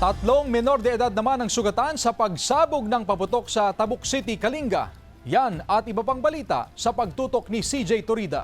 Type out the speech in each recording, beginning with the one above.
Tatlong menor de edad naman ang sugatan sa pagsabog ng paputok sa Tabuk City, Kalinga. Yan at iba pang balita sa pagtutok ni CJ Torida.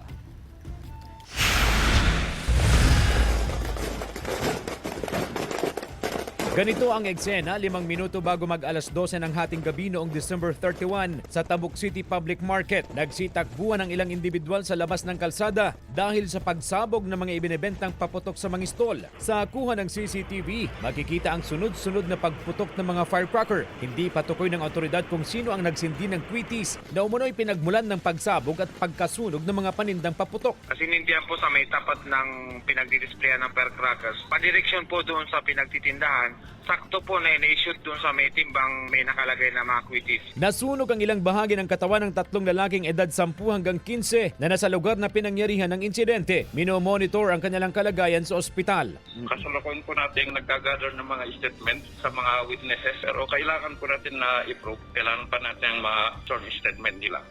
Ganito ang eksena 5 minuto bago mag-alas 12 ng hating gabi noong December 31 sa Tabuk City Public Market. Nagsitakbuhan ang ilang individual sa labas ng kalsada dahil sa pagsabog ng mga ibinebentang paputok sa mga stall. Sa kuha ng CCTV, makikita ang sunod-sunod na pagputok ng mga firecracker. Hindi patukoy ng otoridad kung sino ang nagsindi ng kwitis na umunoy pinagmulan ng pagsabog at pagkasunog ng mga panindang paputok. Sinindihan po sa may tapat ng pinagdidisplayan ng firecrackers. Padireksyon po doon sa pinagtitindahan, sakto po na ina-shoot doon sa may timbang may nakalagay na mga kwitis. Nasunog ang ilang bahagi ng katawan ng tatlong lalaking edad 10 hanggang 15 na nasa lugar na pinangyarihan ng insidente. Minomonitor ang kanilang kalagayan sa ospital. Kasalukuyan po natin nagkagather ng mga statement sa mga witnesses pero kailangan po natin na i-prove. Kailangan pa natin ang mga short statement nila.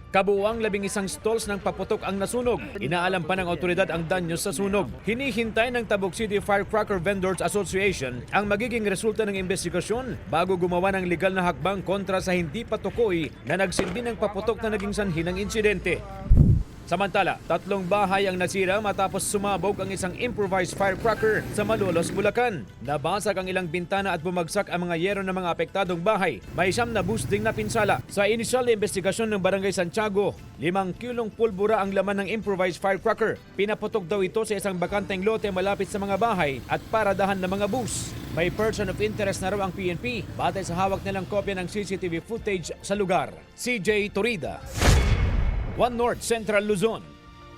Kabuuang 11 stalls ng paputok ang nasunog. Inaalam pa ng otoridad ang danyo sa sunog. Hinihintay ng Tabuk City Firecracker Vendors Association ang magiging resulta ng investigasyon bago gumawa ng legal na hakbang kontra sa hindi patukoy na nagsindi ng paputok na naging sanhi ng insidente. Samantala, 3 bahay ang nasira matapos sumabog ang isang improvised firecracker sa Malolos, Bulacan. Nabasag ang ilang bintana at bumagsak ang mga yero ng mga apektadong bahay. May 9 na busting na pinsala. Sa inisyal na investigasyon ng Barangay Santiago, 5 kilong pulbura ang laman ng improvised firecracker. Pinaputok daw ito sa isang bakanteng lote malapit sa mga bahay at paradahan ng mga bus. May person of interest na raw ang PNP batay sa hawak nilang kopya ng CCTV footage sa lugar. CJ Torida, One North Central Luzon.